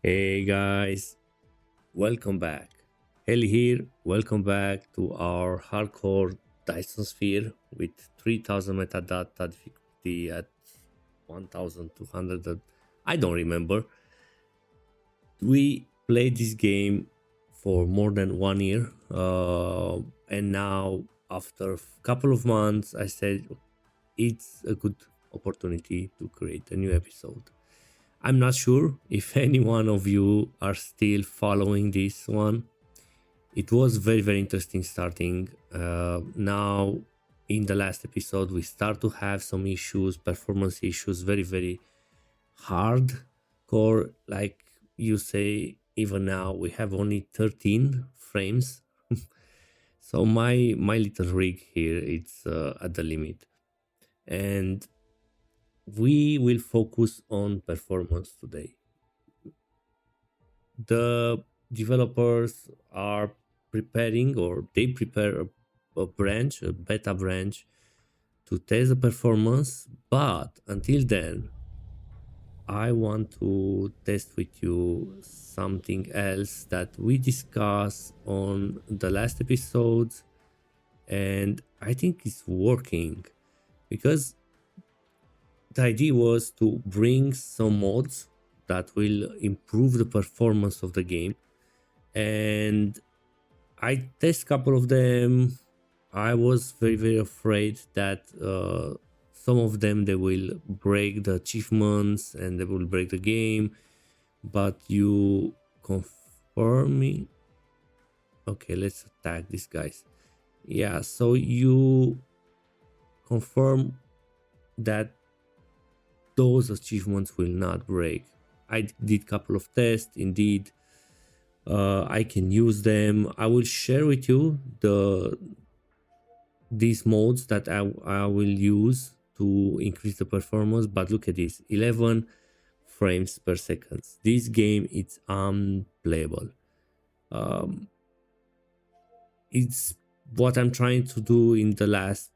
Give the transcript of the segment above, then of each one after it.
Hey guys, welcome back. Helly here, welcome back to our hardcore Dyson sphere with 3000 metadata difficulty at 1200. I don't remember. We played this game for more than 1 year, and now after a couple of months, I said it's a good opportunity to create a new episode. I'm not sure if any one of you are still following this one. It was very interesting starting. Now, in the last episode, we start to have some issues, performance issues, very hard core. Like you say, even now we have only 13 frames. So my little rig here, it's at the limit, and we will focus on performance today. The developers are preparing, or they prepare a branch, a beta branch, to test the performance. But until then, I want to test with you something else that we discussed on the last episodes, and I think it's working because the idea was to bring some mods that will improve the performance of the game, and I test a couple of them. I was very afraid that some of them they will break the achievements and they will break the game, but you confirm me. Okay, let's attack these guys. Yeah, so you confirm that those achievements will not break. I did couple of tests. Indeed, I can use them. I will share with you these modes that I will use to increase the performance. But look at this, 11 frames per second. This game, it's unplayable. It's what I'm trying to do in the last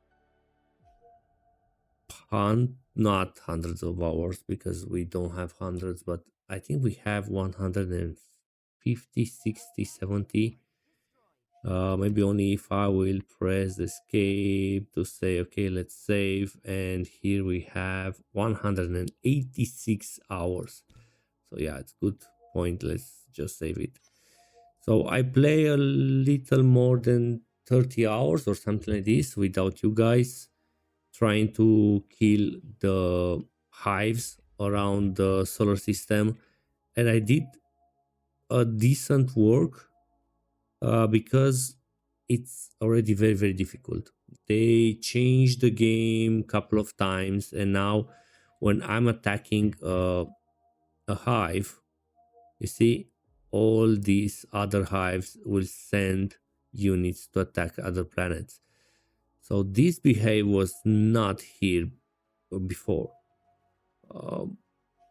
not hundreds of hours, because we don't have hundreds, but I think we have 150, 60, 70. Maybe only if I will press escape to say, okay, let's save. And here we have 186 hours. So yeah, it's good point. Let's just save it. So I play a little more than 30 hours or something like this without you guys, trying to kill the hives around the solar system. And I did a decent work because it's already very difficult. They changed the game couple of times, and now when I'm attacking a hive, you see, all these other hives will send units to attack other planets. So this behavior was not here before. um,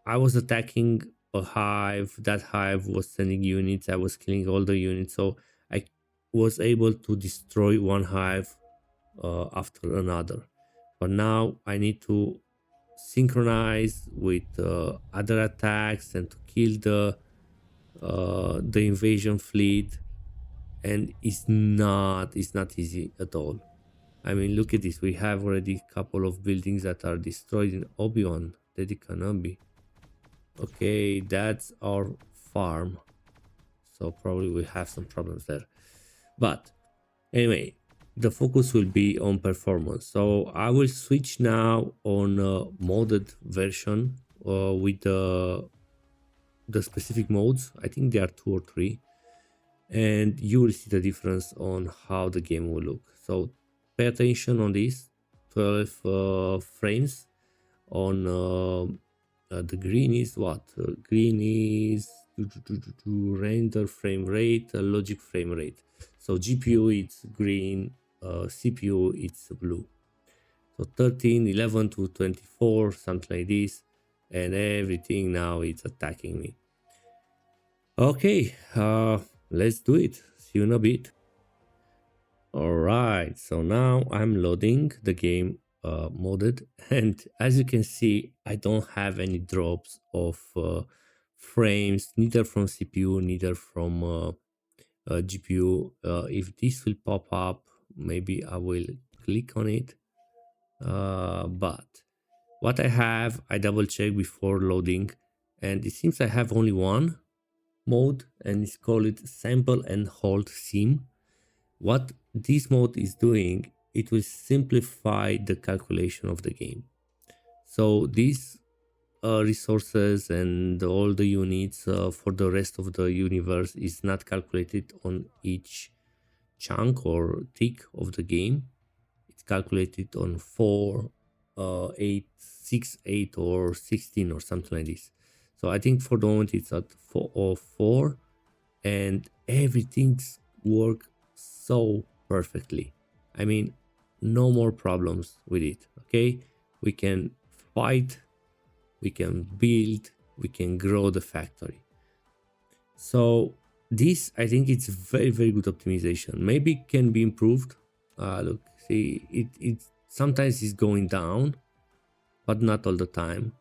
I was attacking a hive. That hive was sending units. I was killing all the units. So I was able to destroy one hive after another. But now I need to synchronize with other attacks and to kill the invasion fleet, and it's not easy at all. I mean, look at this. We have already a couple of buildings that are destroyed in Obi-Wan, Dedikanobi. Okay, that's our farm. So probably we have some problems there. But anyway, the focus will be on performance. So I will switch now on a modded version with the specific modes. I think there are 2 or 3. And you will see the difference on how the game will look. So pay attention on this. 12 frames on the green is what? Green is to render frame rate, logic frame rate. So GPU it's green, CPU it's blue. So 13, 11 to 24, something like this, and everything now it's attacking me. Okay, let's do it. See you in a bit. All right, so now I'm loading the game modded, and as you can see, I don't have any drops of frames, neither from CPU, neither from GPU. If this will pop up, maybe I will click on it. But what I have, I double check before loading, and it seems I have only one mode, and it's called sample and hold sim. What this mode is doing, it will simplify the calculation of the game. So these resources and all the units for the rest of the universe is not calculated on each chunk or tick of the game. It's calculated on 4, 8, 6, 8, or 16 or something like this. So I think for the moment it's at 4 or 4, and everything's work so perfectly. I mean, no more problems with it. Okay, we can fight, we can build, we can grow the factory. So this, I think it's very good optimization. Maybe can be improved. Look, see, it sometimes is going down, but not all the time.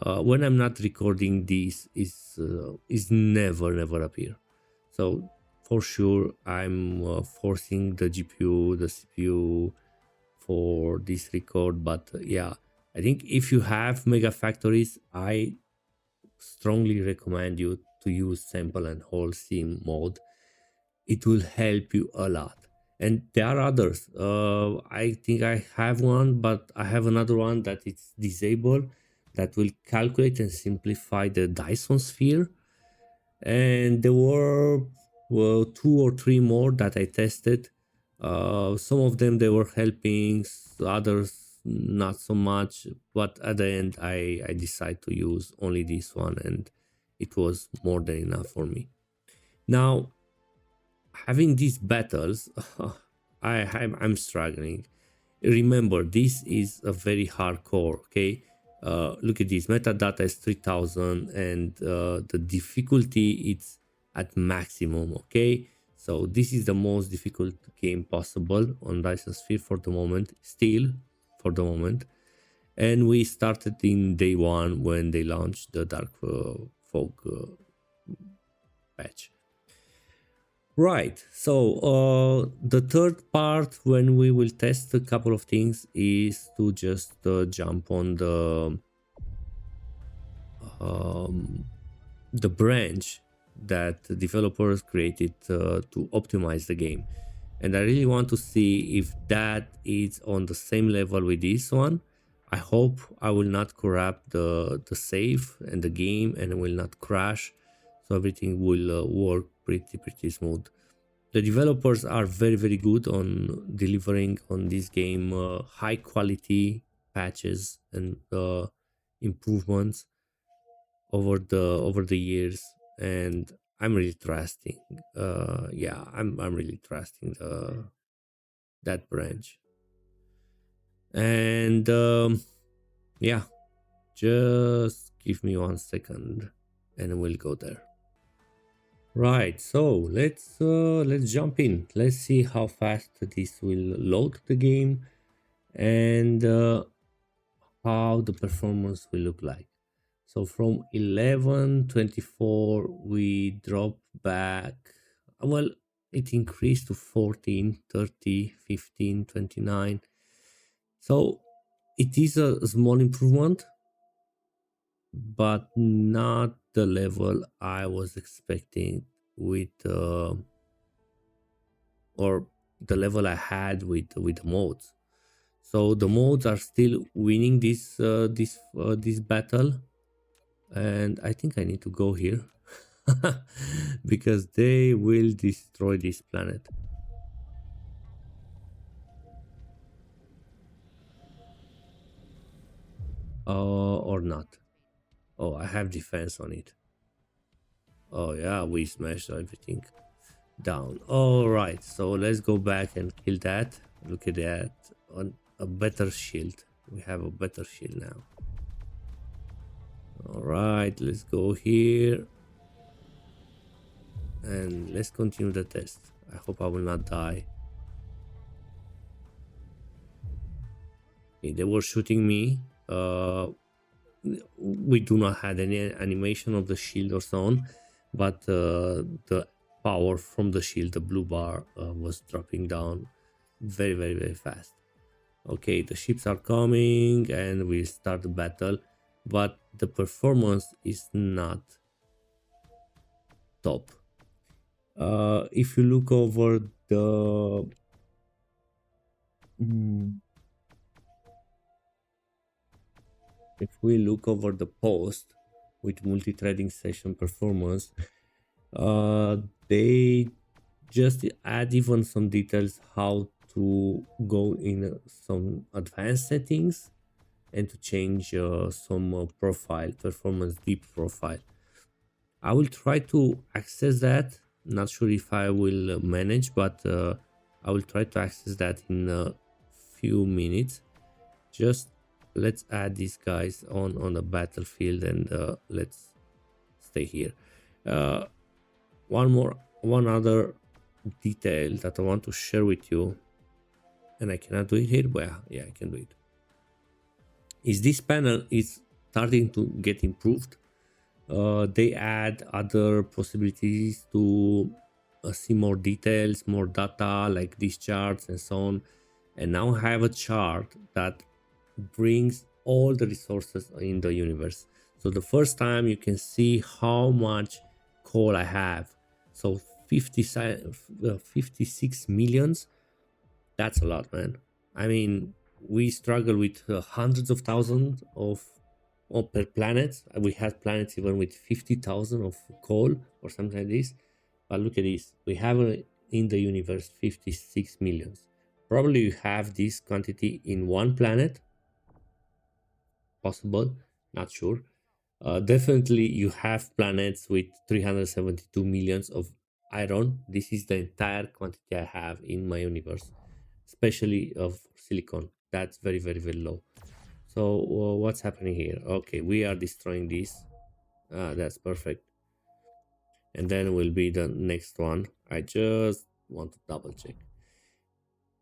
When I'm not recording, this is never appear. So for sure I'm forcing the GPU, the CPU for this record. But yeah, I think if you have mega factories, I strongly recommend you to use sample and hold sim mode. It will help you a lot. And there are others. I think I have one, but I have another one that it's disabled, that will calculate and simplify the Dyson sphere. And there were, well, 2 or 3 more that I tested. Some of them they were helping, others not so much. But at the end, I decided to use only this one, and it was more than enough for me. Now, having these battles, I'm struggling. Remember, this is a very hardcore. Okay, look at this. Metadata is 3000, and the difficulty it's at maximum. Okay, so this is the most difficult game possible on Dyson Sphere for the moment. Still, for the moment, and we started in day one when they launched the Dark Fog patch. Right. So the third part, when we will test a couple of things, is to just jump on um, the branch that the developers created to optimize the game. And I really want to see if that is on the same level with this one. I hope I will not corrupt the save and the game, and it will not crash. So everything will work pretty smooth. The developers are very good on delivering on this game high quality patches and improvements over the years, and I'm really trusting. Yeah, I'm really trusting that branch. And yeah, just give me 1 second, and we'll go there. Right, so let's jump in. Let's see how fast this will load the game, and how the performance will look like. So from 1124 we drop back. Well, it increased to 14, 30, 15, 29. So it is a small improvement, but not the level I was expecting with or the level I had with the modes. So the modes are still winning this battle, and I think I need to go here because they will destroy this planet. Or not. Oh, I have defense on it. Oh yeah, we smashed everything down. All right, so let's go back and kill that. Look at that. On a better shield. We have a better shield now. All right, let's go here and let's continue the test. I hope I will not die. Okay, they were shooting me. we do not have any animation of the shield or so on, but the power from the shield, the blue bar, was dropping down very, very, very fast. Okay, the ships are coming and we start the battle, but the performance is not top. If you look over the mm, if we look over the post with multi-threading session performance, uh, they just add even some details how to go in some advanced settings and to change some profile performance deep profile. I will try to access that. Not sure if I will manage, but I will try to access that in a few minutes. Just let's add these guys on the battlefield and let's stay here. uh, one other detail that I want to share with you, and I cannot do it here, but yeah, I can do it, is this panel is starting to get improved. They add other possibilities to see more details, more data, like these charts and so on. And now I have a chart that brings all the resources in the universe. So the first time you can see how much coal I have. So 56 millions. That's a lot, man. I mean, we struggle with hundreds of thousands of per planet. We had planets even with 50,000 of coal or something like this. But look at this. We have in the universe 56 millions. Probably you have this quantity in one planet. Possible, not sure. Definitely you have planets with 372 millions of iron. This is the entire quantity I have in my universe, especially of silicon. That's very, very, very low. So what's happening here? Okay, we are destroying this. That's perfect. And then will be the next one. I just want to double check.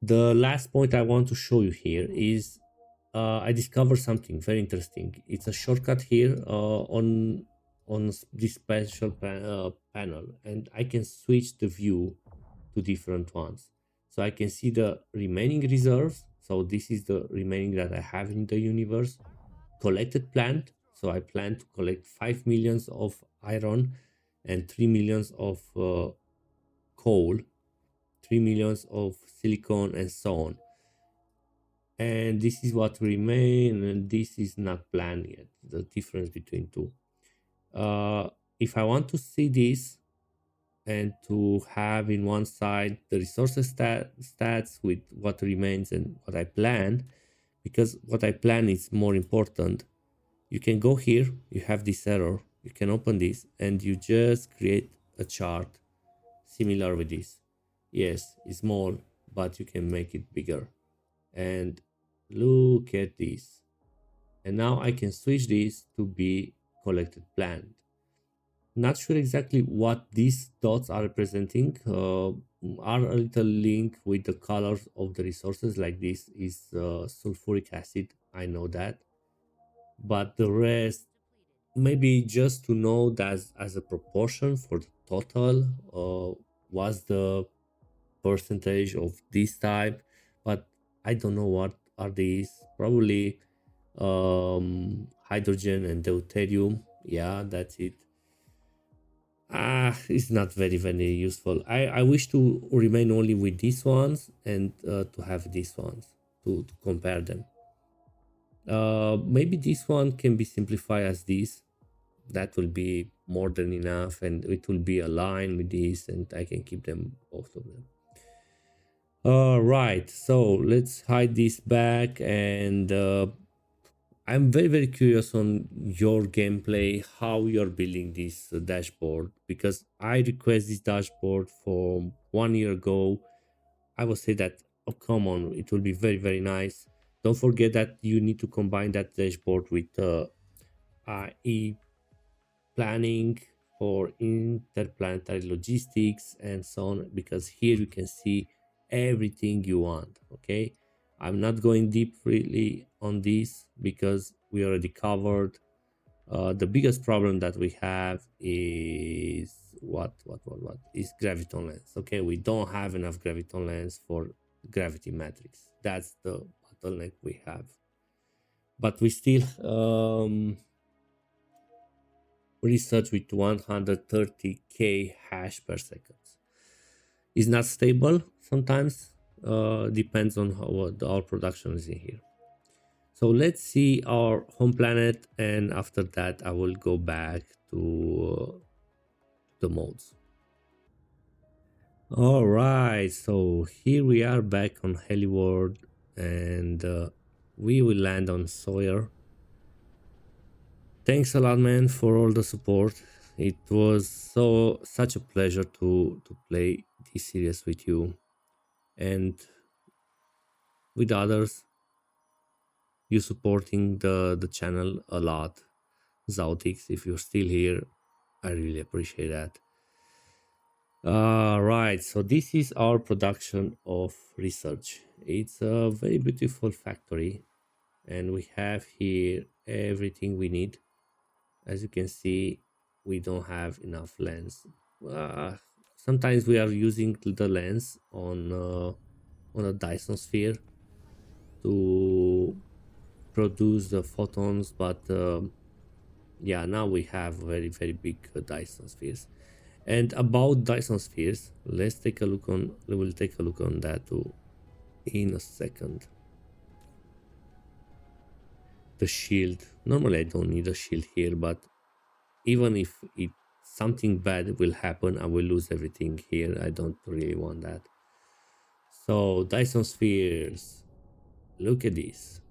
The last point I want to show you here is I discovered something very interesting. It's a shortcut here on this special panel, and I can switch the view to different ones. So I can see the remaining reserves. So this is the remaining that I have in the universe. Collected plant. So I plan to collect 5 millions of iron and 3 millions of coal, 3 millions of silicon, and so on. And this is what remain, and this is not planned yet, the difference between two. If I want to see this and to have in one side the resources stats with what remains and what I planned, because what I plan is more important, you can go here, you have this error, you can open this and you just create a chart similar with this. Yes, it's small, but you can make it bigger. And look at this. And now I can switch this to be collected plant. Not sure exactly what these dots are representing. Are a little link with the colors of the resources, like this is sulfuric acid. I know that, but the rest maybe just to know that as a proportion for the total was the percentage of this type, but I don't know what are these. Probably hydrogen and deuterium. Yeah, that's it. It's not very, very useful. I wish to remain only with these ones and to have these ones to compare them. Maybe this one can be simplified as this. That will be more than enough, and it will be aligned with this, and I can keep them, both of them. All right, so let's hide this back, and I'm very, very curious on your gameplay, how you're building this dashboard, because I request this dashboard from 1 year ago. I will say that, oh, come on, it will be very, very nice. Don't forget that you need to combine that dashboard with planning for interplanetary logistics and so on, because here you can see everything you want. Okay, I'm not going deep really on this because we already covered The biggest problem that we have is what is graviton lens. Okay, we don't have enough graviton lens for gravity matrix. That's the bottleneck we have. But we still research with 130k hash per second. It's not stable sometimes. Depends on how what our production is in here. So let's see our home planet, and after that I will go back to the modes. All right, so here we are back on Hellyworld, and we will land on Sawyer. Thanks a lot, man, for all the support. It was such a pleasure to play this series with you and with others. You supporting the channel a lot. Zautix, if you're still here, I really appreciate that. Right, so this is our production of research. It's a very beautiful factory, and we have here everything we need. As you can see, we don't have enough lens. Sometimes we are using the lens on a Dyson sphere to produce the photons, but yeah, now we have very big Dyson spheres. And about Dyson spheres, let's take a look on. We will take a look on that too in a second. The shield. Normally, I don't need a shield here, but even if something bad will happen, I will lose everything here. I don't really want that. So Dyson spheres. Look at this.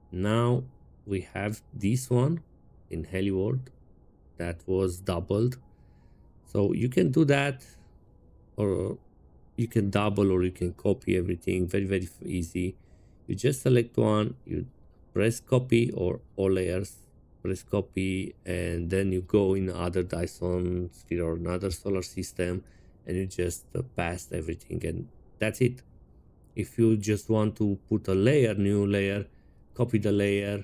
Now we have this one in Hellyworld that was doubled. So you can do that, or you can double, or you can copy everything very easy. You just select one, you press copy, or all layers, press copy, and then you go in other Dyson sphere or another solar system, and you just paste everything, and that's it. If you just want to put a layer, new layer, copy the layer,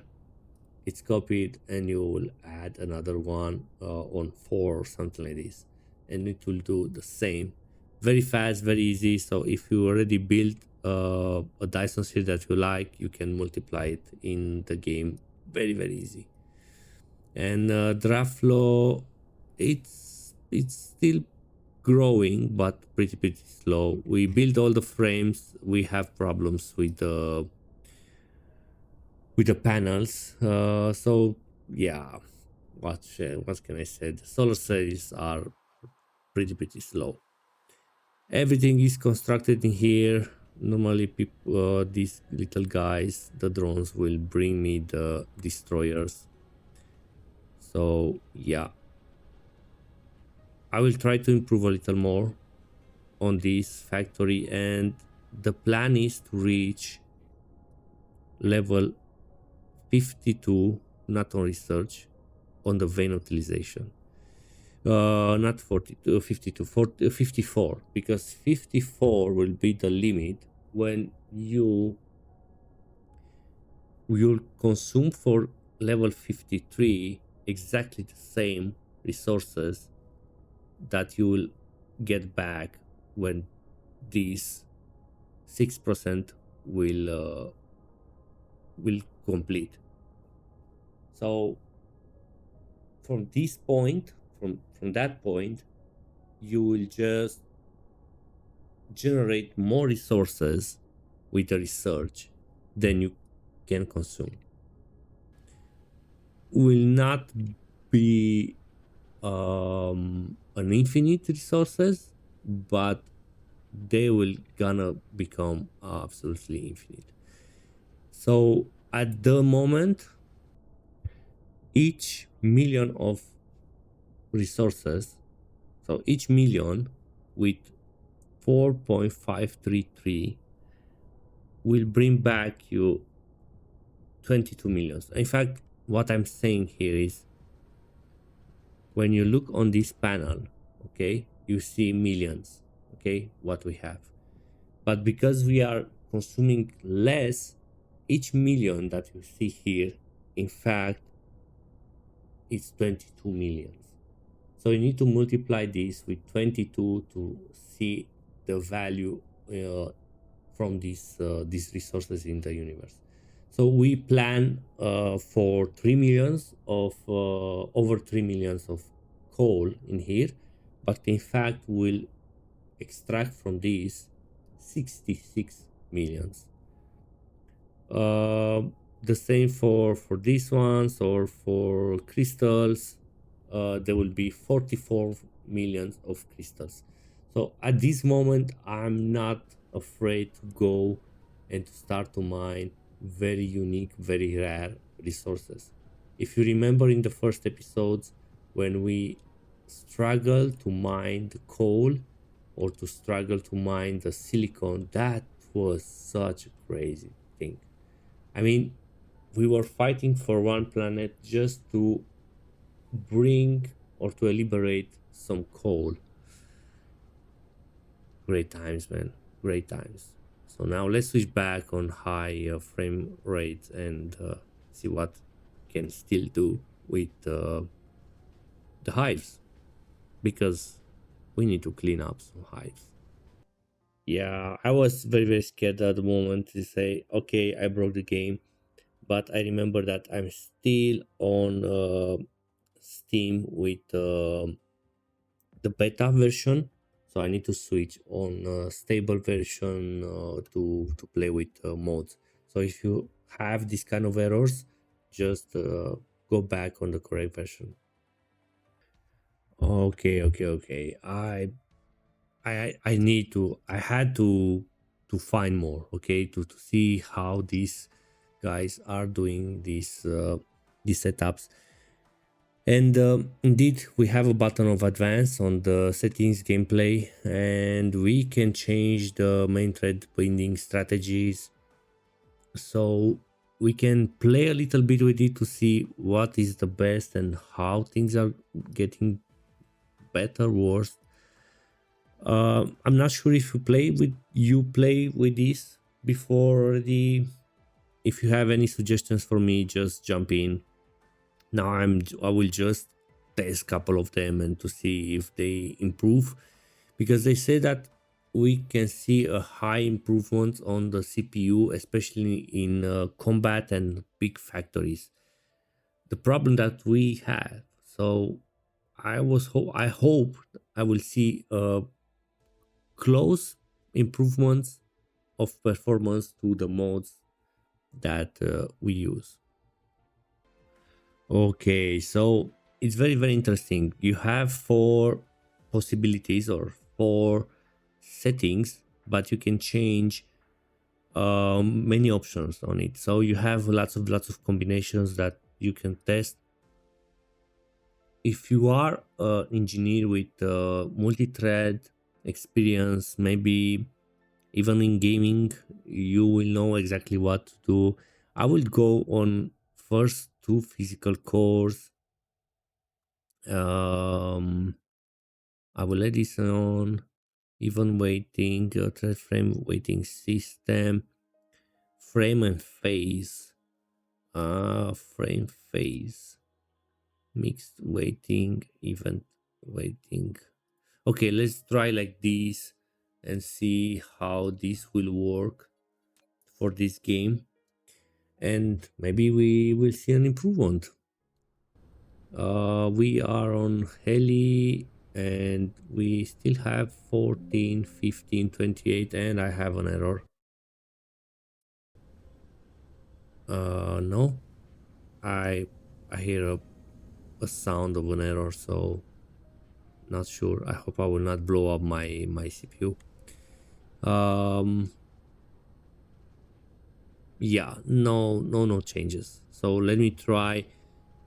it's copied, and you will add another one on 4 or something like this, and it will do the same. Very fast, very easy. So if you already built a Dyson sphere that you like, you can multiply it in the game very easy. And draft flow, it's still growing, but pretty slow. We build all the frames. We have problems with the panels. So yeah, what can I say? The solar cells are pretty slow. Everything is constructed in here. Normally, people, these little guys, the drones, will bring me the destroyers. So yeah, I will try to improve a little more on this factory, and the plan is to reach level 52, not on research, on the vein utilization. Not 42, 52, 40, 54, because 54 will be the limit when you'll consume for level 53 exactly the same resources that you will get back when these 6% will complete. So from this point, from that point, you will just generate more resources with the research than you can consume. Will not be an infinite resources, but they will gonna become absolutely infinite. So at the moment, each million of resources, so each million with 4.533 will bring back you 22 millions. In fact, what I'm saying here is, when you look on this panel, okay, you see millions, okay, what we have. But because we are consuming less, each million that you see here, in fact, it's 22 millions. So you need to multiply this with 22 to see the value uh, from these resources in the universe. So we plan for 3 millions of over 3 millions of coal in here, but in fact we'll extract from these 66 millions. uh, the same for these ones, or for crystals. There will be 44 millions of crystals. So at this moment, I'm not afraid to go and to start to mine very unique, very rare resources. If you remember in the first episodes, when we struggle to mine the coal or to struggle to mine the silicon, that was such a crazy thing. I mean, we were fighting for one planet just to bring or to liberate some coal. Great times, man. Great times. So now let's switch back on high frame rate and see what can still do with the hives, because we need to clean up some hives. Yeah, I was very, very scared at the moment to say, okay, I broke the game, but I remember that I'm still on Steam with the beta version, so I need to switch on stable version to play with mods. So if you have this kind of errors, just go back on the correct version. Okay, okay, okay. I need to. I had to find more. Okay, to see how these guys are doing these setups. And indeed, we have a button of advance on the settings gameplay, and we can change the main thread binding strategies. So we can play a little bit with it to see what is the best and how things are getting better, worse. I'm not sure if you play with this before already. If you have any suggestions for me, just jump in. Now I will just test a couple of them and to see if they improve, because they say that we can see a high improvement on the CPU, especially in combat and big factories. The problem that we have, so I hope I will see close improvements of performance to the modes that we use. Okay, so it's very, very interesting. You have four possibilities or four settings, but you can change many options on it. So you have lots of combinations that you can test. If you are an engineer with multi-thread experience, maybe even in gaming, you will know exactly what to do. I will go on first two physical cores. um I will let this on. Even waiting, thread frame waiting system, frame and phase. Frame phase, mixed waiting, event waiting. Okay, let's try like this and see how this will work for this game, and maybe we will see an improvement. We are on heli, and we still have 14, 15, 28, and I have an error. No, I hear a sound of an error, so not sure. I hope I will not blow up my CPU. Yeah, no changes. So let me try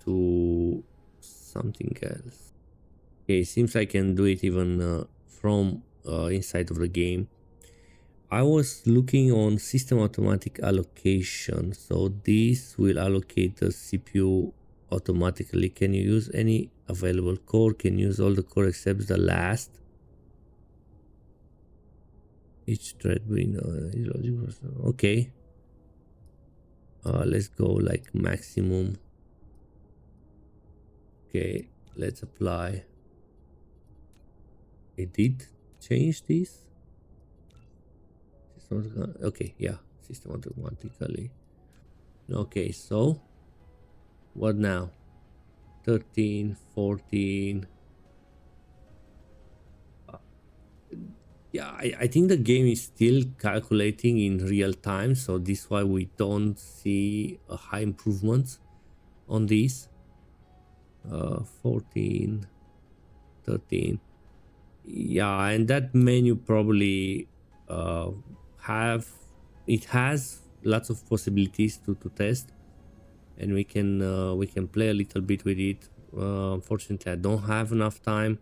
to something else. Okay, seems I can do it even from inside of the game. I was looking on system automatic allocation, so this will allocate the CPU automatically. Can you use any available core? Can use all the core except the last. Each thread window is logical. Okay, let's go like maximum. Okay, let's apply. It did change this. Okay, yeah, system automatically. Okay, so what now? 13, 14. Uh, yeah, I think the game is still calculating in real time, so this is why we don't see a high improvements on this. 14, 13. Yeah, and that menu probably uh, have it has lots of possibilities to test, and we can play a little bit with it. Unfortunately, I don't have enough time.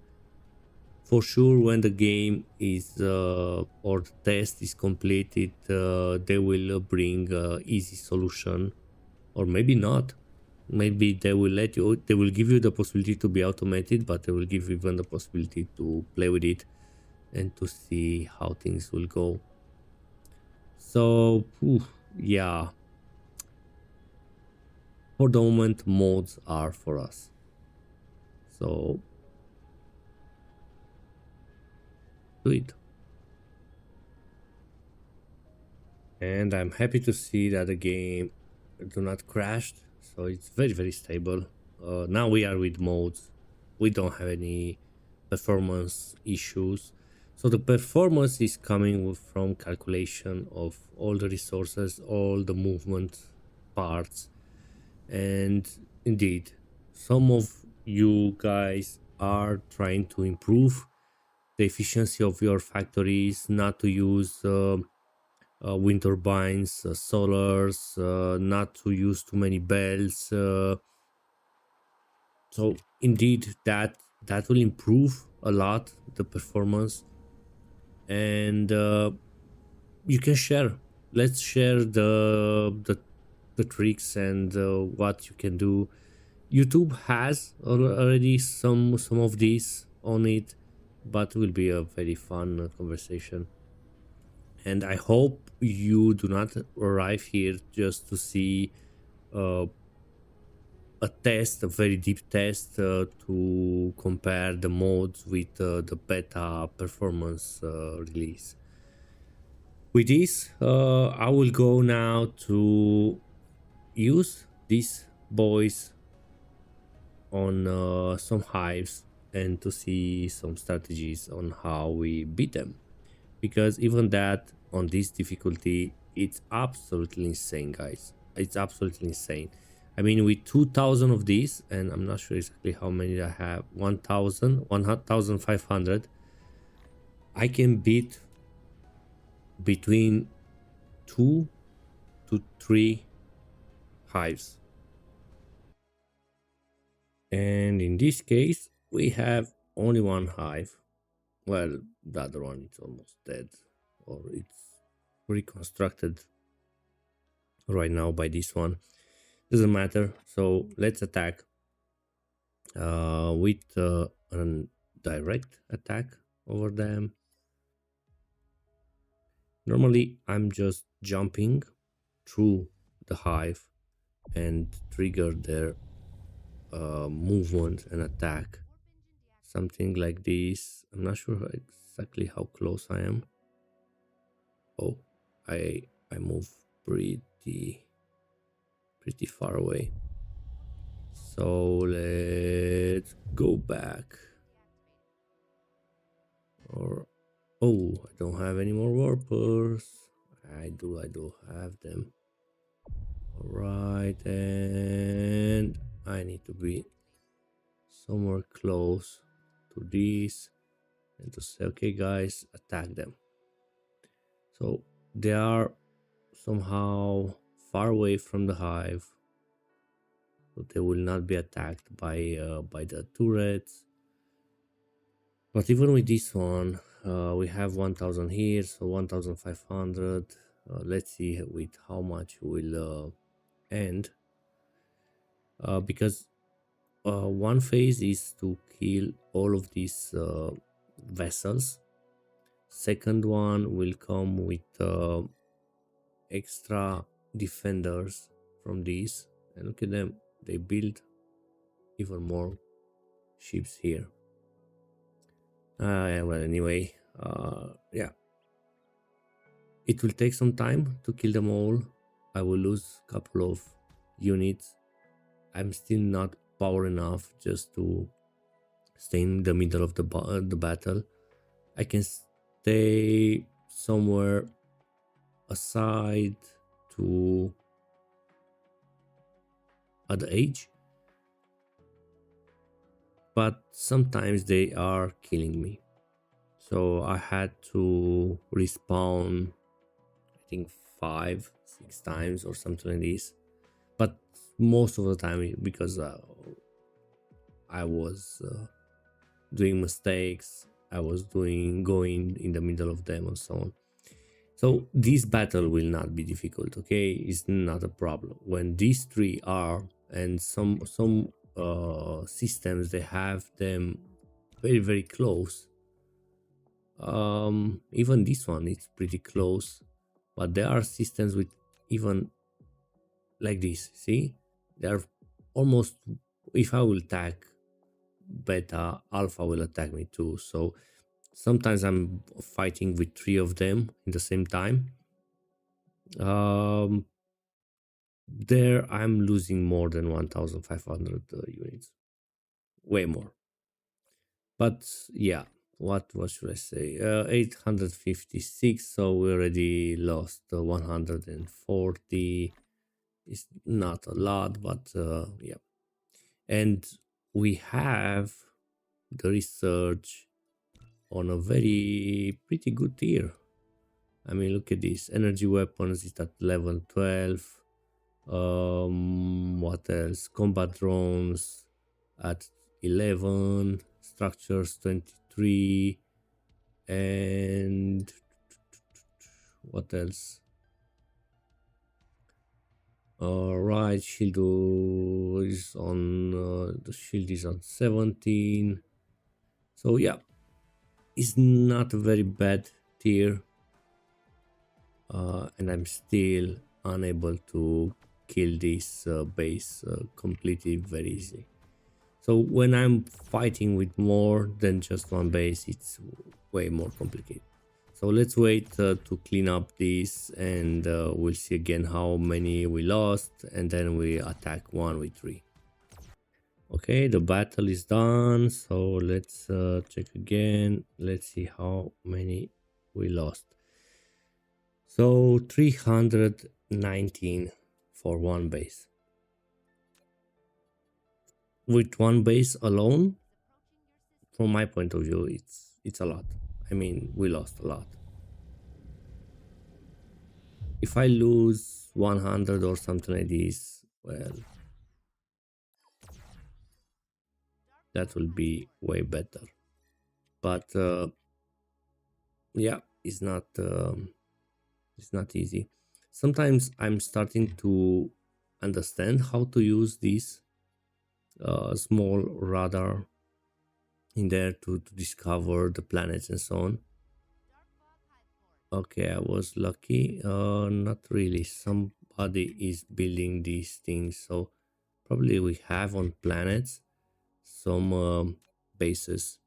For sure, when the game is or the test is completed, they will bring easy solution, or maybe not. Maybe they will let you. They will give you the possibility to be automated, but they will give you even the possibility to play with it and to see how things will go. So, yeah, for the moment, mods are for us. So, do it. And I'm happy to see that the game do not crash, so it's very stable. Now we are with modes. We don't have any performance issues. So the performance is coming from calculation of all the resources, all the movement parts. And indeed, some of you guys are trying to improve the efficiency of your factories, not to use wind turbines, solars, not to use too many bells. So indeed, that will improve a lot the performance, and you can share. Let's share the tricks and what you can do. YouTube has already some of these on it, but will be a very fun conversation. And I hope you do not arrive here just to see uh, a test, a very deep test to compare the modes with the beta performance release. With this, I will go now to use these boys on some hives and to see some strategies on how we beat them. Because even that on this difficulty, it's absolutely insane, guys. It's absolutely insane. I mean, with 2000 of these, and I'm not sure exactly how many I have, 1000, 1500, I can beat between 2 to 3 hives. And in this case, we have only one hive. Well, the other one is almost dead, or it's reconstructed right now by this one. Doesn't matter. So let's attack with a direct attack over them. Normally, I'm just jumping through the hive and trigger their movement and attack. Something like this. I'm not sure exactly how close I am. Oh, I move pretty far away. So let's go back. Or oh, I don't have any more warpers. I do have them. Alright, and I need to be somewhere close to this and to say, okay guys, attack them. So they are somehow far away from the hive, so they will not be attacked by the turrets. But even with this one, we have 1000 here, so 1500. Let's see with how much will end. Because one phase is to kill all of these vessels. Second one will come with extra defenders from these. And look at them, they build even more. ships here. Yeah, well, anyway, yeah, it will take some time to kill them all. I will lose a couple of units. I'm still not power enough just to stay in the middle of the battle. I can stay somewhere aside to at the edge, but sometimes they are killing me. So I had to respawn, I think 5 6 times or something like this. But most of the time, because I was doing mistakes, I was going in the middle of them and so on. So this battle will not be difficult, okay? It's not a problem. When these three are, and some systems, they have them very very close. Even this one is pretty close, but there are systems with even like this. See, they are almost. If I will attack beta, alpha will attack me too. So sometimes I'm fighting with three of them in the same time. Um, there I'm losing more than 1,500 units, way more. But yeah, what should I say? 856. So we already lost 140. It's not a lot, but yeah. And we have the research on a very pretty good tier. I mean, look at this. Energy weapons is at level 12. What else? Combat drones at 11. Structures 23. And what else? All right, shield is on the shield is on 17. So yeah, it's not a very bad tier, and I'm still unable to kill this base completely very easy. So when I'm fighting with more than just one base, it's way more complicated. So let's wait to clean up this, and we'll see again how many we lost, and then we attack one with three. Okay, the battle is done, so let's check again. Let's see how many we lost. So 319 for one base. With one base alone, from my point of view, it's a lot. I mean, we lost a lot. If I lose 100 or something like this, well, that will be way better. But yeah, it's not easy. Sometimes I'm starting to understand how to use this small radar in there to discover the planets and so on. Okay, I was lucky. Not really. Somebody is building these things, so probably we have on planets some bases,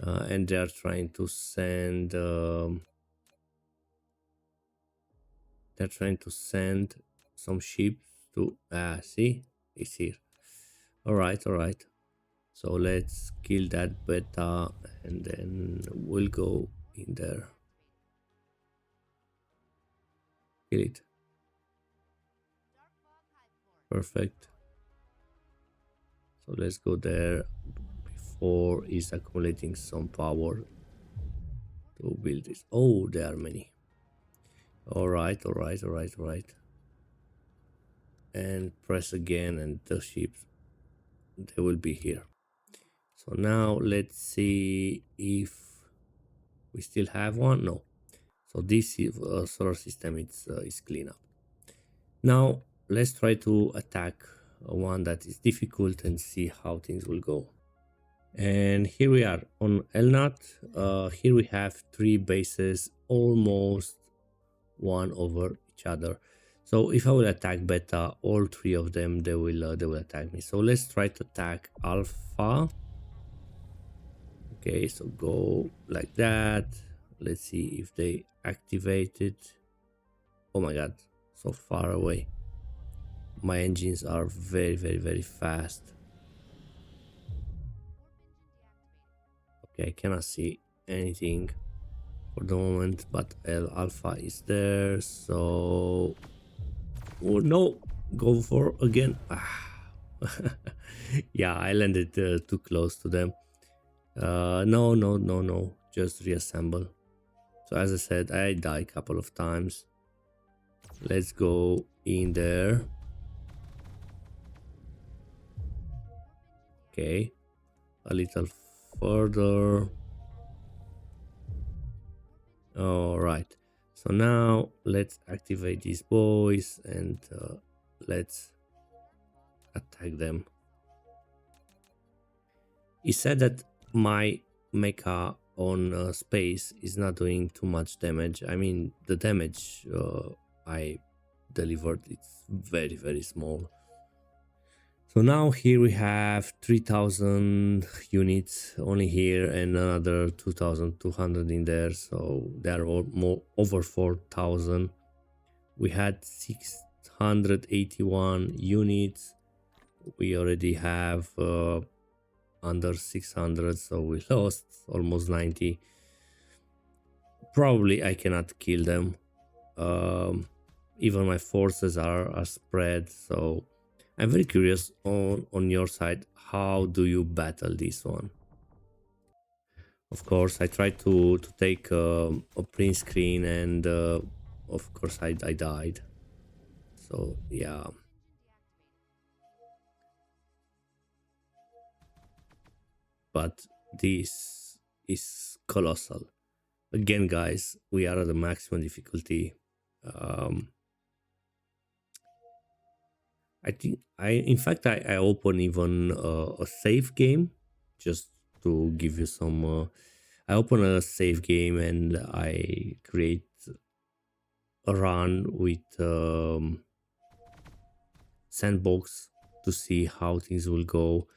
and they are trying to send. They're trying to send some ships to. See, it's here. All right, all right. So let's kill that beta, and then we'll go in there. Kill it. Perfect. So let's go there before it's accumulating some power to build this. Oh, there are many. All right, all right, all right, all right. And press again, and the ships, they will be here. So now let's see if we still have one. No. So this solar system is clean up. Now let's try to attack one that is difficult and see how things will go. And here we are on Elnat. Here we have three bases almost one over each other. So if I will attack beta, all three of them they will attack me. So let's try to attack alpha. Okay, so go like that. Let's see if they activate it. Oh my god, so far away. My engines are very fast. Okay, I cannot see anything for the moment, but L alpha is there. So oh no, go for again. Yeah, I landed too close to them. No, just reassemble. So as I said, I died a couple of times. Let's go in there. Okay, a little further. All right. So now let's activate these boys and let's attack them. He said that my mecha on space is not doing too much damage. I mean, the damage I delivered it's very small. So now here we have 3000 units only here and another 2200 in there. So they are all more over 4000. We had 681 units. We already have under 600, so we lost almost 90. Probably I cannot kill them. Even my forces are spread, so I'm very curious on your side, how do you battle this one? Of course I tried to take a print screen and of course I died. So yeah, but this is colossal. Again guys, we are at the maximum difficulty. um I think in fact I open even a save game just to give you some I open a save game and I create a run with sandbox to see how things will go.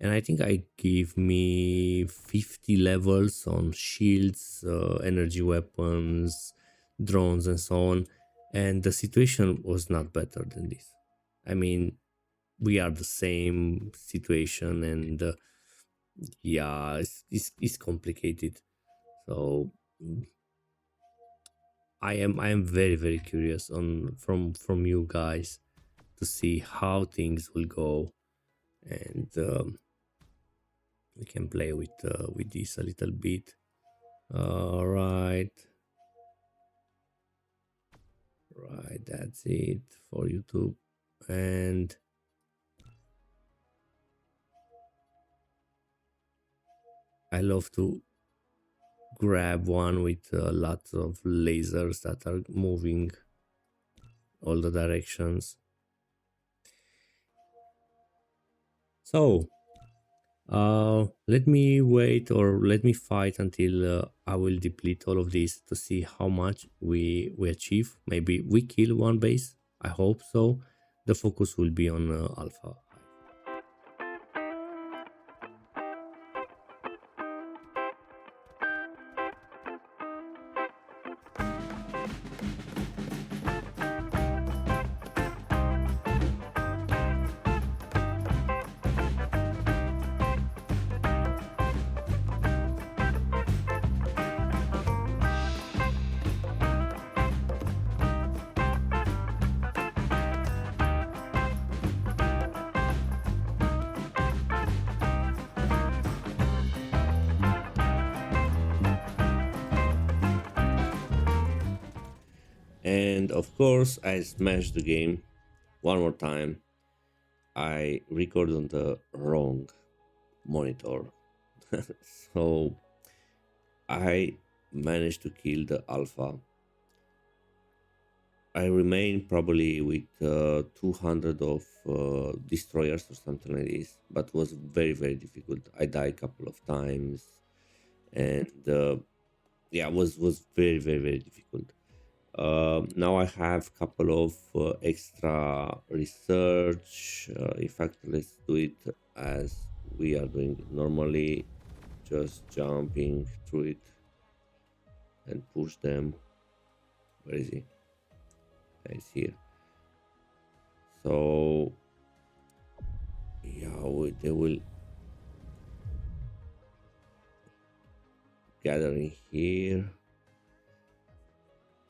And I think I give me 50 levels on shields, energy weapons, drones, and so on. And the situation was not better than this. I mean, we are the same situation, and yeah, it's complicated. So I am very curious on from you guys to see how things will go, and we can play with this a little bit. All right, right, that's it for YouTube. And I love to grab one with lots of lasers that are moving all the directions. So let me wait, or let me fight until I will deplete all of this to see how much we achieve. Maybe we kill one base. I hope so. The focus will be on alpha. And of course, I smashed the game one more time. I recorded on the wrong monitor. So I managed to kill the alpha. I remain probably with 200 of destroyers or something like this, but was very difficult. I died a couple of times, and yeah, was very difficult. Now I have a couple of extra research. In fact, let's do it as we are doing normally, just jumping through it and push them. Where is he? He's here. So yeah, they will gather in here.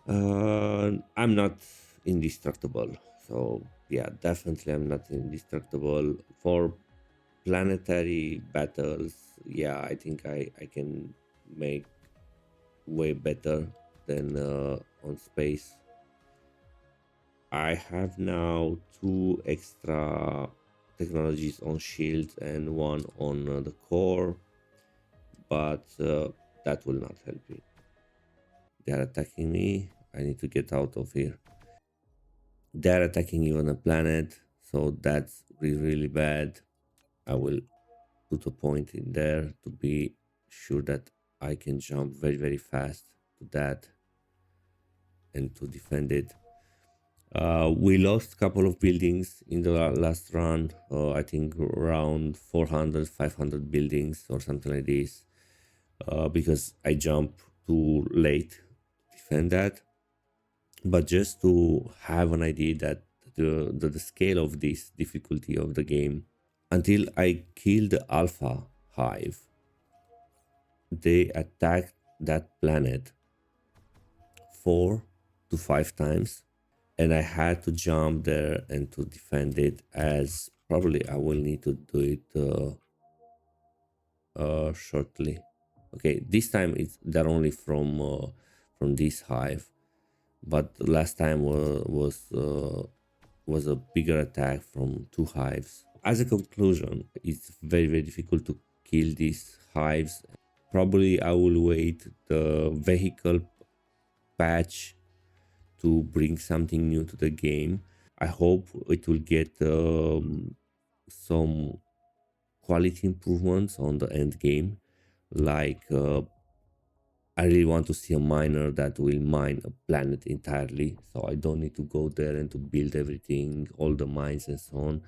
I'm not indestructible. So yeah, definitely I'm not indestructible for planetary battles. Yeah, I think I can make way better than on space. I have now two extra technologies on shield and one on the core, but that will not help me. They are attacking me. I need to get out of here. They're attacking even a planet, so that's really bad. I will put a point in there to be sure that I can jump very fast to that and to defend it. We lost a couple of buildings in the last round. I think around 400, 500 buildings or something like this, because I jumped too late to defend that. But just to have an idea that the scale of this difficulty of the game, until I killed the alpha hive, they attacked that planet 4 to 5 times, and I had to jump there and to defend it, as probably I will need to do it shortly. Okay, this time they're only from this hive, but last time was a bigger attack from 2 hives. As a conclusion, it's very difficult to kill these hives. Probably I will wait the vehicle patch to bring something new to the game. I hope it will get some quality improvements on the end game, like I really want to see a miner that will mine a planet entirely, so I don't need to go there and to build everything, all the mines and so on.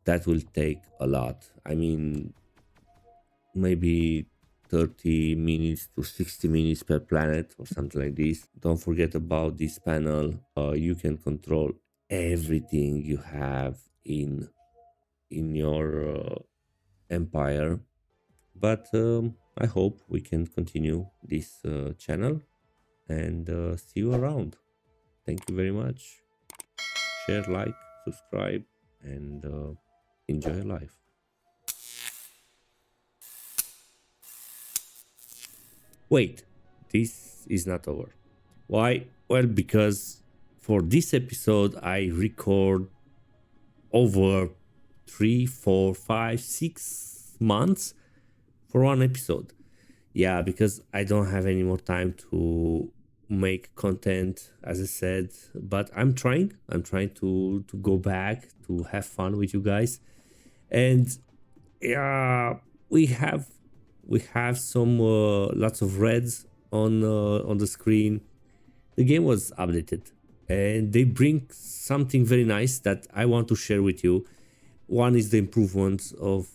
That will take a lot. I mean, maybe 30 minutes to 60 minutes per planet or something like this. Don't forget about this panel. You can control everything you have in your empire. But I hope we can continue this channel and see you around. Thank you very much. Share, like, subscribe, and enjoy your life. Wait, this is not over. Why? Well, because for this episode, I record over 3, 4, 5, 6 months for one episode. Yeah, because I don't have any more time to make content, as I said. But I'm trying. I'm trying to go back to have fun with you guys, and yeah, we have some lots of reds on the screen. The game was updated, and they bring something very nice that I want to share with you. One is the improvements of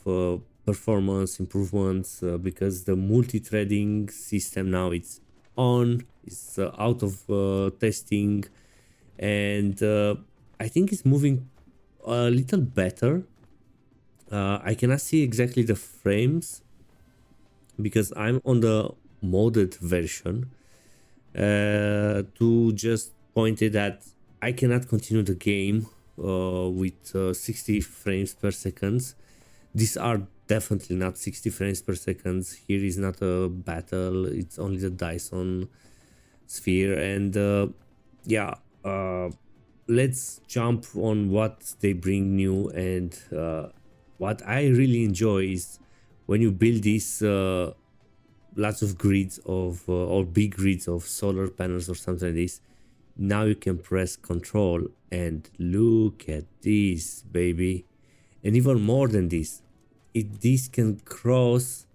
performance improvements, because the multi-threading system now it's on, it's out of testing, and I think it's moving a little better. I cannot see exactly the frames because I'm on the modded version. To just point it that I cannot continue the game with 60 frames per second. These are definitely not 60 frames per second. Here is not a battle, it's only the Dyson sphere. And yeah, let's jump on what they bring new. And what I really enjoy is when you build these lots of grids of or big grids of solar panels or something like this. Now you can press control and look at this, baby. And even more than this, this can cross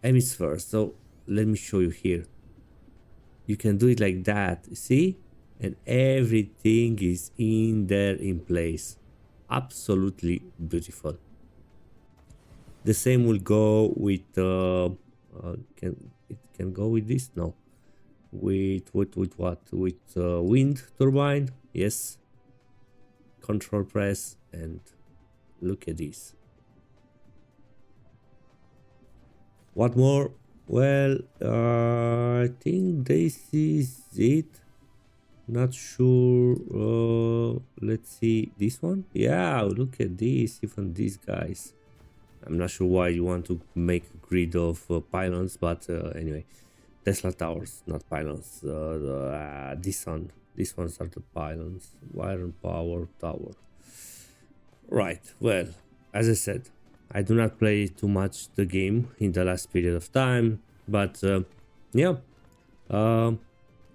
hemispheres. So let me show you here. You can do it like that, see? and everything is in there in place. Absolutely beautiful. The same will go with can it can go with this? No. With what? With wind turbine? Yes. Control press and look at this. What more? Well, I think this is it. Not sure. Let's see this one. Yeah, look at this. Even these guys. I'm not sure why you want to make a grid of pylons, but anyway, Tesla towers, not pylons. Dyson. These ones are the pylons. Iron power tower. Right. Well, as I said, I do not play too much the game in the last period of time, but yeah. Um,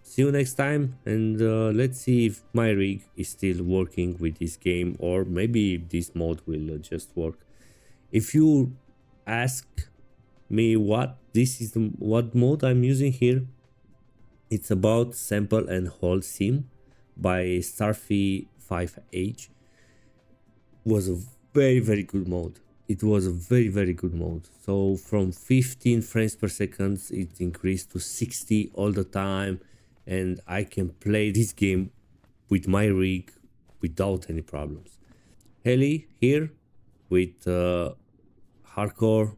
See you next time, and let's see if my rig is still working with this game, or maybe this mode will just work. If you ask me what this is, what mode I'm using here, it's about sample and hold sim by Starfy 5H. Was a very good mode. It was a very good mode. So from 15 frames per second it increased to 60 all the time, and I can play this game with my rig without any problems. Heli here with hardcore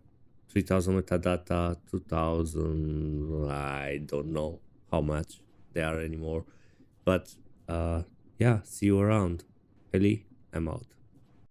3000 metadata, 2000, I don't know how much they are anymore, but yeah, see you around. Heli, I'm out.